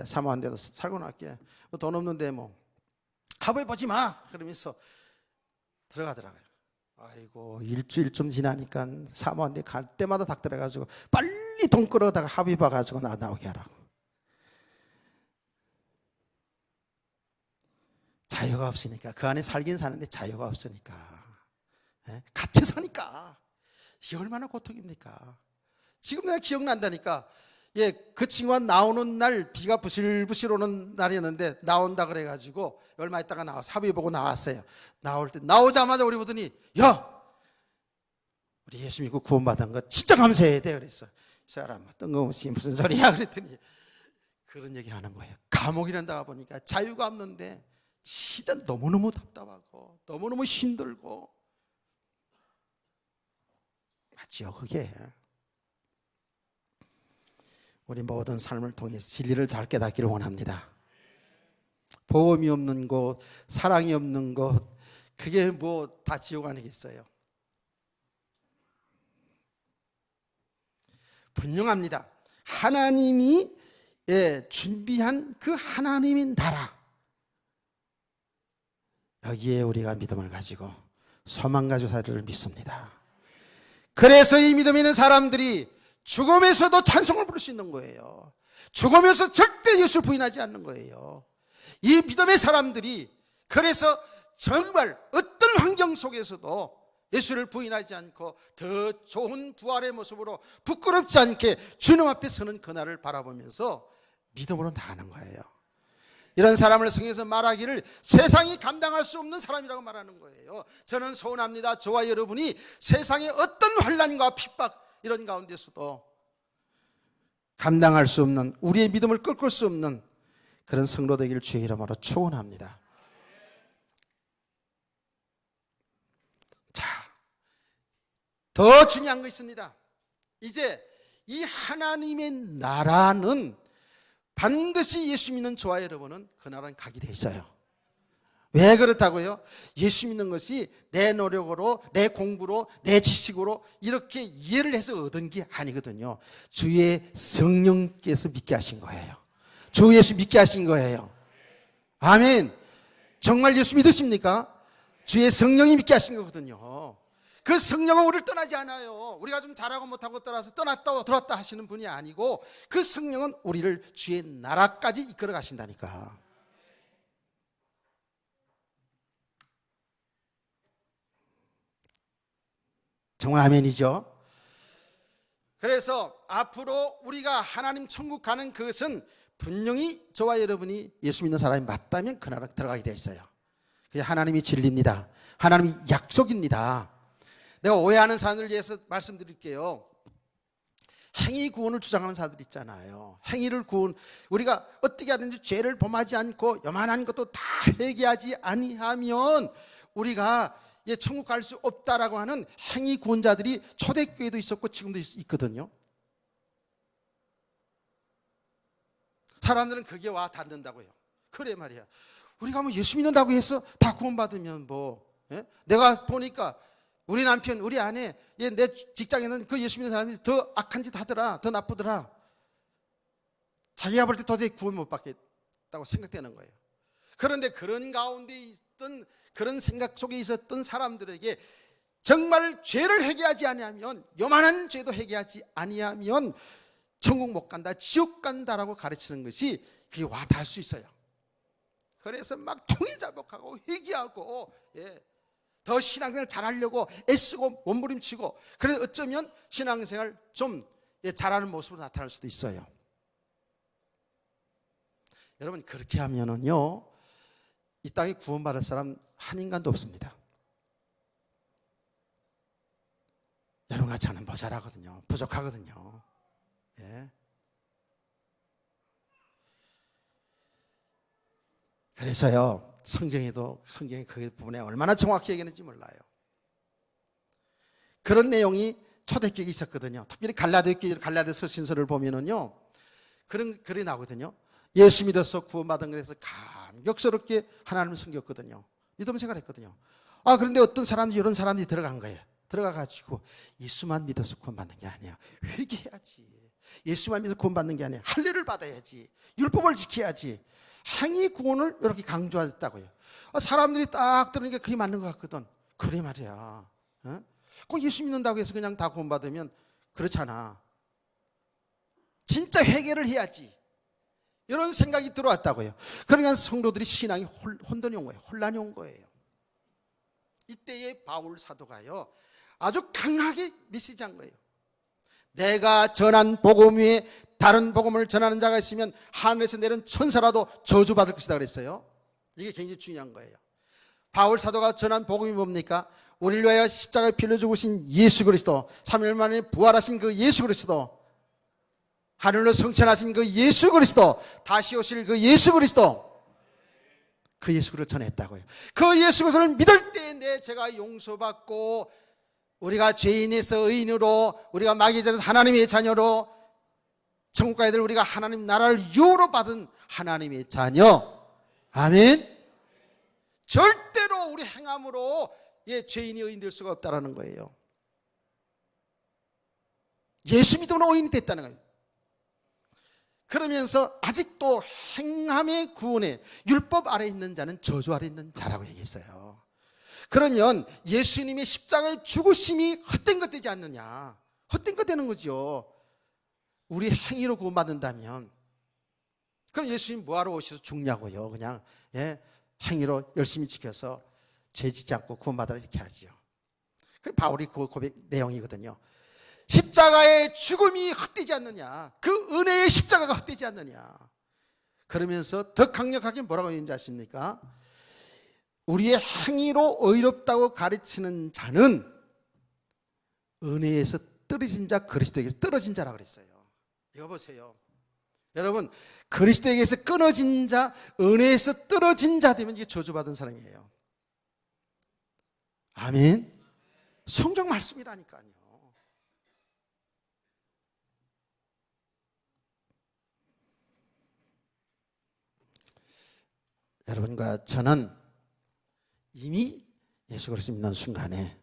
사모한 데도 살고 나올게. 돈 없는데 뭐 합의 보지 마 그러면서 들어가더라고요. 아이고, 일주일쯤 지나니까 사모한 데 갈 때마다 닥들어가지고 빨리 돈 끌어다가 합의 봐가지고 나오게 하라고. 자유가 없으니까. 그 안에 살긴 사는데 자유가 없으니까. 갇혀 사니까. 이게 얼마나 고통입니까? 지금 내가 기억난다니까. 그 친구가 나오는 날 비가 부실부실 오는 날이었는데 나온다 그래가지고 얼마 있다가 나와서 합의 보고 나왔어요. 나올 때 나오자마자 우리 보더니, 야, 우리 예수 믿고 구원받은 거 진짜 감사해야 돼 그랬어. 이 사람 뜬금없이 무슨 소리야 그랬더니 그런 얘기 하는 거예요. 감옥이란 데 보니까 자유가 없는데 진짜 너무너무 답답하고 너무너무 힘들고. 맞죠, 그게. 우리 모든 삶을 통해서 진리를 잘 깨닫기를 원합니다. 보험이 없는 곳, 사랑이 없는 곳, 그게 뭐 다 지옥 아니겠어요? 분명합니다. 하나님이 준비한 그 하나님의 나라, 여기에 우리가 믿음을 가지고 소망 가지고 살기를 믿습니다. 그래서 이 믿음 있는 사람들이 죽음에서도 찬송을 부를 수 있는 거예요. 죽으면서 절대 예수를 부인하지 않는 거예요. 이 믿음의 사람들이 그래서 정말 어떤 환경 속에서도 예수를 부인하지 않고 더 좋은 부활의 모습으로 부끄럽지 않게 주님 앞에 서는 그날을 바라보면서 믿음으로 나가는 거예요. 이런 사람을 성경에서 말하기를 세상이 감당할 수 없는 사람이라고 말하는 거예요. 저는 소원합니다. 저와 여러분이 세상의 어떤 환난과 핍박 이런 가운데서도 감당할 수 없는, 우리의 믿음을 꺾을 수 없는 그런 성도 되기를 주의 이름으로 축원합니다. 자, 더 중요한 거 있습니다. 이제 이 하나님의 나라는 반드시 예수 믿는 저와 여러분은 그 나라는 가게 돼 있어요. 왜 그렇다고요? 예수 믿는 것이 내 노력으로, 내 공부로, 내 지식으로 이렇게 이해를 해서 얻은 게 아니거든요. 주의 성령께서 믿게 하신 거예요. 주 예수 믿게 하신 거예요. 아멘. 정말 예수 믿으십니까? 주의 성령이 믿게 하신 거거든요. 그 성령은 우리를 떠나지 않아요. 우리가 좀 잘하고 못하고 떠나서 떠났다 들어왔다 하시는 분이 아니고 그 성령은 우리를 주의 나라까지 이끌어 가신다니까. 정말 아멘이죠. 그래서 앞으로 우리가 하나님 천국 가는 그것은 분명히 저와 여러분이 예수 믿는 사람이 맞다면 그 나라 들어가게 되어 있어요. 그게 하나님이 진리입니다. 하나님이 약속입니다. 내가 오해하는 사람들 위해서 말씀드릴게요. 행위 구원을 주장하는 사람들 있잖아요. 행위를 구원, 우리가 어떻게 하든지 죄를 범하지 않고 요만한 것도 다 회개하지 아니하면 우리가 천국 갈 수 없다라고 하는 행위 구원자들이 초대교회도 있었고 지금도 있거든요. 사람들은 그게 와 닿는다고요. 그래 말이야. 우리가 뭐 예수 믿는다고 해서 다 구원받으면 뭐, 내가 보니까 우리 남편, 우리 아내, 내 직장에는 그 예수 믿는 사람들이 더 악한 짓 하더라, 더 나쁘더라. 자기가 볼 때 도저히 구원 못 받겠다고 생각되는 거예요. 그런데 그런 가운데 있던, 그런 생각 속에 있었던 사람들에게 정말 죄를 회개하지 아니하면, 요만한 죄도 회개하지 아니하면 천국 못 간다, 지옥 간다라고 가르치는 것이 그게 와 닿을 수 있어요. 그래서 막 통회자복하고 회개하고, 더 신앙생활 잘하려고 애쓰고 몸부림치고, 그래서 어쩌면 신앙생활 좀 잘하는 모습으로 나타날 수도 있어요. 여러분, 그렇게 하면은요, 이 땅에 구원받을 사람 한 인간도 없습니다. 여러분과 저는 모자라거든요. 부족하거든요. 예. 그래서요, 성경이 그 부분에 얼마나 정확히 얘기했는지 몰라요. 그런 내용이 초대교회에 있었거든요. 특별히 갈라디아서 신서를 보면은요, 그런 글이 나오거든요. 예수 믿어서 구원받은 것에서 감격스럽게 하나님을 섬겼거든요. 믿음 생활했거든요. 그런데 어떤 사람들이, 이런 사람들이 들어간 거예요. 들어가가지고 예수만 믿어서 구원받는 게 아니야. 회개해야지. 예수만 믿어서 구원받는 게 아니야. 할례를 받아야지. 율법을 지켜야지. 행위 구원을 이렇게 강조했다고요. 사람들이 딱 들으니까 그게 맞는 것 같거든. 그래 말이야. 꼭 예수 믿는다고 해서 그냥 다 구원받으면 그렇잖아. 진짜 회개를 해야지. 이런 생각이 들어왔다고요. 그러니까 성도들이 신앙이 혼돈이 온 거예요. 혼란이 온 거예요. 이때에 바울 사도가요, 아주 강하게 메시지한 거예요. 내가 전한 복음 위에 다른 복음을 전하는 자가 있으면 하늘에서 내린 천사라도 저주받을 것이다 그랬어요. 이게 굉장히 중요한 거예요. 바울 사도가 전한 복음이 뭡니까? 우리를 위하여 십자가에 피를 죽으신 예수 그리스도, 3일 만에 부활하신 그 예수 그리스도, 하늘로 성천하신 그 예수 그리스도, 다시 오실 그 예수 그리스도, 그 예수 그리스도를 전했다고요. 그 예수 그리스도를 믿을 때에 제가 용서받고, 우리가 죄인에서 의인으로, 우리가 마귀의 자녀에서 하나님의 자녀로, 천국 가야 될 우리가 하나님 나라를 유로 받은 하나님의 자녀. 아멘. 절대로 우리 행함으로 죄인이 의인 될 수가 없다라는 거예요. 예수 믿으면 의인이 됐다는 거예요. 그러면서 아직도 행함의 구원에 율법 아래 있는 자는 저주 아래 있는 자라고 얘기했어요. 그러면 예수님의 십자가의 죽으심이 헛된 것 되지 않느냐? 헛된 것 되는 거죠. 우리 행위로 구원받는다면. 그럼 예수님 뭐하러 오셔서 죽냐고요? 그냥 행위로 열심히 지켜서 죄 짓지 않고 구원받으라 이렇게 하지요. 그 바울이 그 고백 내용이거든요. 십자가의 죽음이 헛되지 않느냐? 그 은혜의 십자가가 헛되지 않느냐? 그러면서 더 강력하게 뭐라고 했는지 아십니까? 우리의 행위로 의롭다고 가르치는 자는 은혜에서 떨어진 자, 그리스도에게서 떨어진 자라고 그랬어요. 이거 보세요. 여러분, 그리스도에게서 끊어진 자, 은혜에서 떨어진 자 되면 이게 저주받은 사람이에요. 아멘. 성경 말씀이라니까요. 여러분과 저는 이미 예수 그리스도 믿는 순간에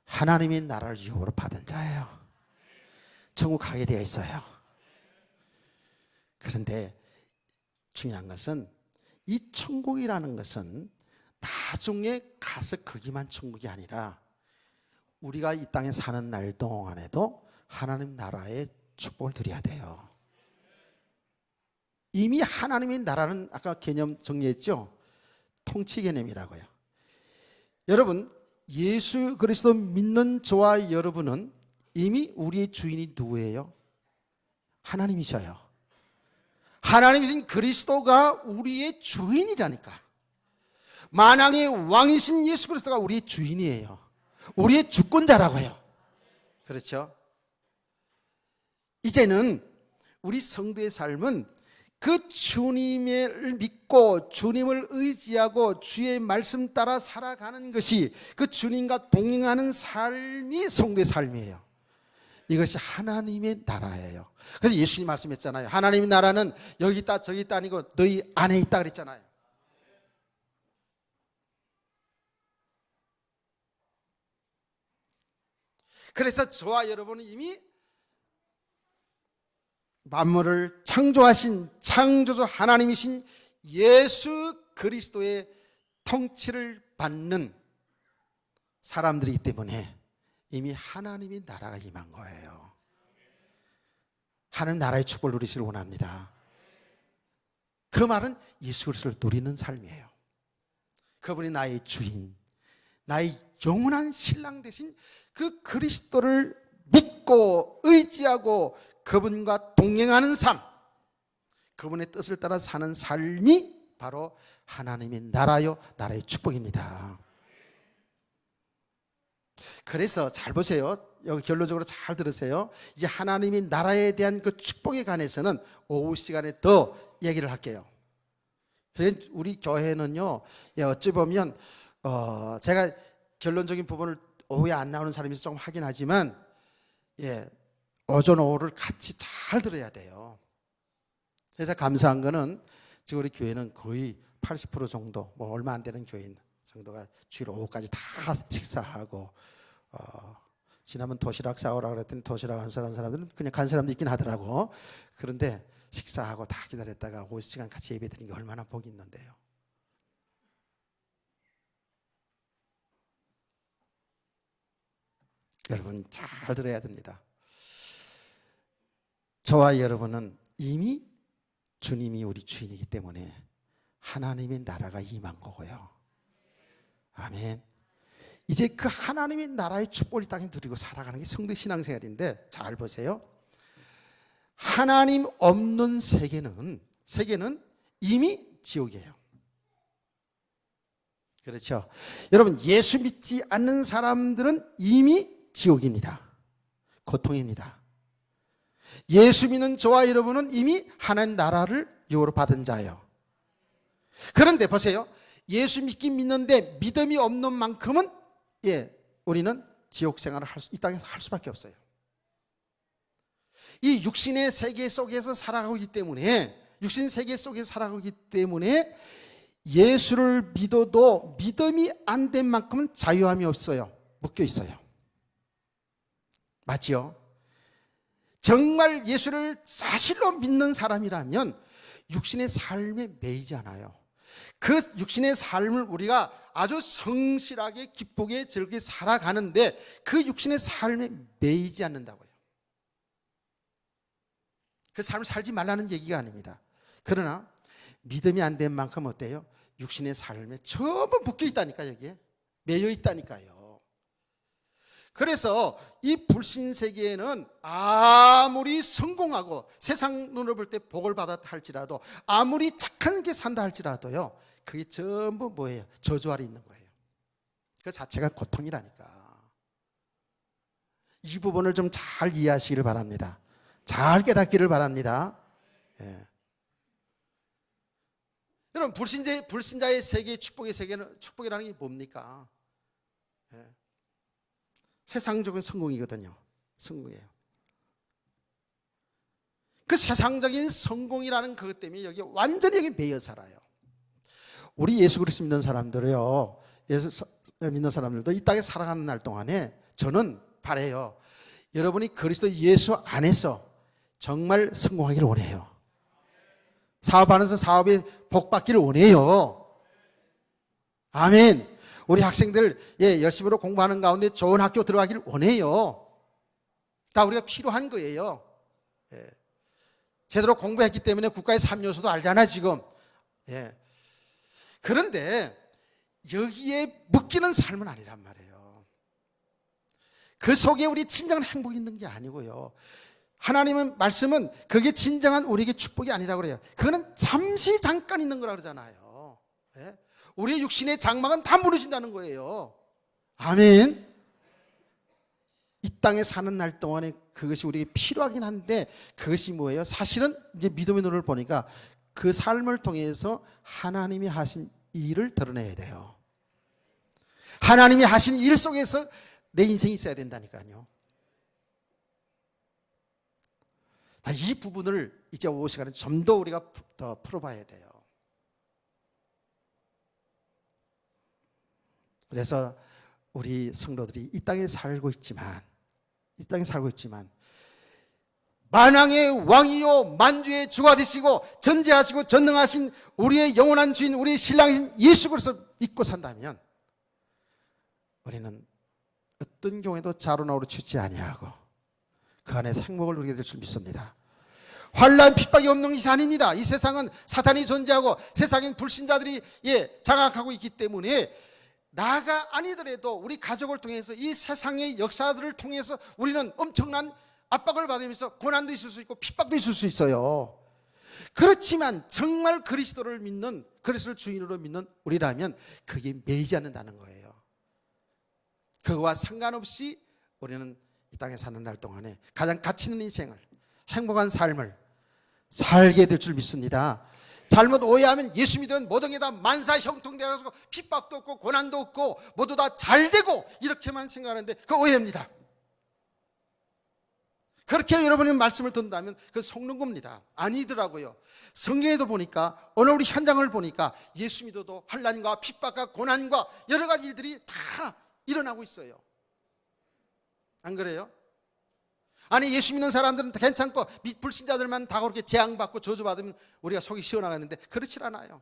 하나님의 나라를 유업으로 받은 자예요. 천국 가게 되어 있어요. 그런데 중요한 것은 이 천국이라는 것은 나중에 가서 거기만 천국이 아니라 우리가 이 땅에 사는 날 동안에도 하나님 나라의 축복을 드려야 돼요. 이미 하나님의 나라는 아까 개념 정리했죠? 통치 개념이라고요. 여러분, 예수 그리스도 믿는 저와 여러분은 이미 우리의 주인이 누구예요? 하나님이셔요. 하나님이신 그리스도가 우리의 주인이라니까. 만왕의 왕이신 예수 그리스도가 우리의 주인이에요. 우리의 주권자라고요. 그렇죠? 이제는 우리 성도의 삶은 그 주님을 믿고 주님을 의지하고 주의 말씀 따라 살아가는 것이 그 주님과 동행하는 삶이 성도의 삶이에요. 이것이 하나님의 나라예요. 그래서 예수님 말씀했잖아요. 하나님의 나라는 여기 있다 저기 있다 아니고 너희 안에 있다 그랬잖아요. 그래서 저와 여러분은 이미 만물을 창조하신 창조주 하나님이신 예수 그리스도의 통치를 받는 사람들이기 때문에 이미 하나님의 나라가 임한 거예요. 하나님 나라의 축복을 누리시길 원합니다. 그 말은 예수 그리스도를 누리는 삶이에요. 그분이 나의 주인, 나의 영원한 신랑 되신 그 그리스도를 믿고 의지하고 그분과 동행하는 삶, 그분의 뜻을 따라 사는 삶이 바로 하나님의 나라요, 나라의 축복입니다. 그래서 잘 보세요. 여기 결론적으로 잘 들으세요. 이제 하나님의 나라에 대한 그 축복에 관해서는 오후 시간에 더 얘기를 할게요. 우리 교회는요, 어찌 보면 제가 결론적인 부분을 오후에 안 나오는 사람이 조금 하긴 하지만, 오전 오후를 같이 잘 들어야 돼요. 그래서 감사한 거는 지금 우리 교회는 거의 80% 정도, 뭐 얼마 안 되는 교인 정도가 주일 오후까지 다 식사하고, 지난번 도시락 싸오라고 그랬더니 도시락 안 싸는 사람들은 그냥 간 사람도 있긴 하더라고. 그런데 식사하고 다 기다렸다가 오후 시간 같이 예배 드리는 게 얼마나 복이 있는데요. 여러분 잘 들어야 됩니다. 저와 여러분은 이미 주님이 우리 주인이기 때문에 하나님의 나라가 임한 거고요. 아멘. 이제 그 하나님의 나라의 축복을 이 땅에 누리고 살아가는 게 성도 신앙생활인데, 잘 보세요. 하나님 없는 세계는 이미 지옥이에요. 그렇죠? 여러분, 예수 믿지 않는 사람들은 이미 지옥입니다. 고통입니다. 예수 믿는 저와 여러분은 이미 하나님 나라를 유업으로 받은 자예요. 그런데 보세요. 예수 믿긴 믿는데 믿음이 없는 만큼은 우리는 지옥 생활을 이 땅에서 할 수밖에 없어요. 이 육신의 세계 속에서 살아가기 때문에, 육신 세계 속에서 살아가기 때문에 예수를 믿어도 믿음이 안 된 만큼은 자유함이 없어요. 묶여 있어요. 맞죠? 정말 예수를 사실로 믿는 사람이라면 육신의 삶에 매이지 않아요. 그 육신의 삶을 우리가 아주 성실하게 기쁘게 즐겁게 살아가는데 그 육신의 삶에 매이지 않는다고요. 그 삶을 살지 말라는 얘기가 아닙니다. 그러나 믿음이 안 된 만큼 어때요? 육신의 삶에 전부 묶여 있다니까, 여기에 매여 있다니까요. 그래서 이 불신 세계에는 아무리 성공하고 세상 눈으로 볼 때 복을 받았다 할지라도, 아무리 착한 게 산다 할지라도요, 그게 전부 뭐예요? 저주 아래 있는 거예요. 그 자체가 고통이라니까. 이 부분을 좀 잘 이해하시기를 바랍니다. 잘 깨닫기를 바랍니다. 여러분, 불신자의 세계, 축복의 세계는, 축복이라는 게 뭡니까? 세상적인 성공이거든요. 성공이에요. 그 세상적인 성공이라는 그것 때문에 여기 완전히 매여 살아요. 우리 예수 그리스도 믿는 사람들이요, 예수 믿는 사람들도 이 땅에 살아가는 날 동안에 저는 바라요. 여러분이 그리스도 예수 안에서 정말 성공하기를 원해요. 사업하면서 사업에 복 받기를 원해요. 아멘. 우리 학생들 열심히 공부하는 가운데 좋은 학교 들어가기를 원해요. 다 우리가 필요한 거예요. 제대로 공부했기 때문에 국가의 3요소도 알잖아 지금. 그런데 여기에 묶이는 삶은 아니란 말이에요. 그 속에 우리 진정한 행복이 있는 게 아니고요. 하나님은 말씀은 그게 진정한 우리에게 축복이 아니라고 그래요. 그거는 잠시 잠깐 있는 거라 그러잖아요. 우리의 육신의 장막은 다 무너진다는 거예요. 아멘. 이 땅에 사는 날 동안에 그것이 우리에게 필요하긴 한데 그것이 뭐예요? 사실은 이제 믿음의 눈을 보니까 그 삶을 통해서 하나님이 하신 일을 드러내야 돼요. 하나님이 하신 일 속에서 내 인생이 있어야 된다니까요. 이 부분을 이제 오후 시간에 좀 더 우리가 더 풀어봐야 돼요. 그래서 우리 성도들이 이 땅에 살고 있지만 만왕의 왕이요 만주의 주가 되시고 전지하시고 전능하신 우리의 영원한 주인 우리의 신랑이신 예수 그리스도를 믿고 산다면 우리는 어떤 경우에도 자로나오로 취지 아니하고 그 안에서 행복을 누리게 될 줄 믿습니다. 환난 핍박이 없는 것이 아닙니다. 이 세상은 사탄이 존재하고 세상인 불신자들이 장악하고 있기 때문에 나가 아니더라도 우리 가족을 통해서 이 세상의 역사들을 통해서 우리는 엄청난 압박을 받으면서 고난도 있을 수 있고 핍박도 있을 수 있어요. 그렇지만 정말 그리스도를 믿는, 그리스도를 주인으로 믿는 우리라면 그게 매이지 않는다는 거예요. 그거와 상관없이 우리는 이 땅에 사는 날 동안에 가장 가치 있는 인생을, 행복한 삶을 살게 될 줄 믿습니다. 잘못 오해하면 예수 믿으면 모든 게 다 만사형통되어서 핍박도 없고 고난도 없고 모두 다 잘되고 이렇게만 생각하는데 그 오해입니다. 그렇게 여러분이 말씀을 듣는다면 그건 속는 겁니다. 아니더라고요. 성경에도 보니까 오늘 우리 현장을 보니까 예수 믿어도 환난과 핍박과 고난과 여러 가지 일들이 다 일어나고 있어요. 안 그래요? 아니 예수 믿는 사람들은 괜찮고 불신자들만 다 그렇게 재앙받고 저주받으면 우리가 속이 시원하겠는데 그렇지 않아요.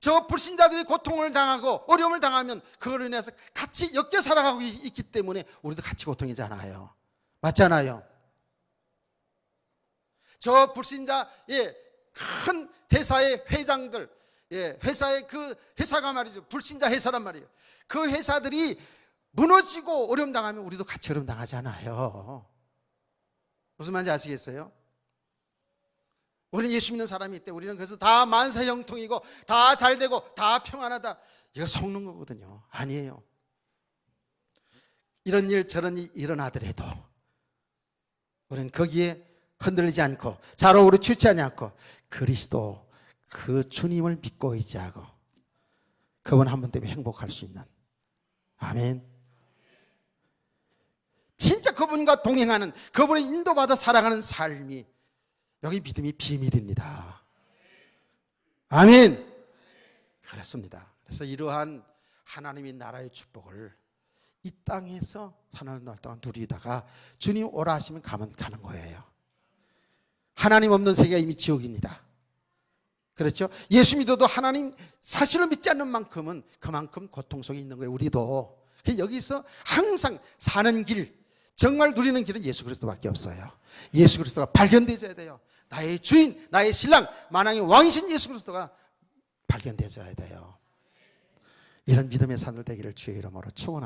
저 불신자들이 고통을 당하고 어려움을 당하면 그걸로 인해서 같이 엮여 살아가고 있기 때문에 우리도 같이 고통이잖아요. 맞잖아요. 저 불신자 큰 회사의 회장들 회사의 그 회사가 말이죠. 불신자 회사란 말이에요. 그 회사들이 무너지고 어려움 당하면 우리도 같이 어려움 당하잖아요. 무슨 말인지 아시겠어요? 우리는 예수 믿는 사람이 있대. 우리는 그래서 다 만사형통이고 다 잘되고 다 평안하다. 이거 속는 거거든요. 아니에요. 이런 일 저런 일이 일어나더라도 우리는 거기에 흔들리지 않고 좌우로 취하지 않고 그리스도 그 주님을 믿고 의지하고 그분 한 분 때문에 행복할 수 있는 아멘. 진짜 그분과 동행하는 그분의 인도받아 살아가는 삶이 여기 믿음이 비밀입니다. 아멘. 그렇습니다. 그래서 이러한 하나님의 나라의 축복을 이 땅에서 사는 날 동안 누리다가 주님 오라 하시면 가는 거예요. 하나님 없는 세계가 이미 지옥입니다. 그렇죠? 예수 믿어도 하나님 사실을 믿지 않는 만큼은 그만큼 고통 속에 있는 거예요. 우리도. 여기서 항상 사는 길, 정말 누리는 길은 예수 그리스도밖에 없어요. 예수 그리스도가 발견되어야 돼요. 나의 주인, 나의 신랑, 만왕의 왕이신 예수 그리스도가 발견되어야 돼요. 이런 믿음의 산을 되기를 주의 이름으로 축원합니다.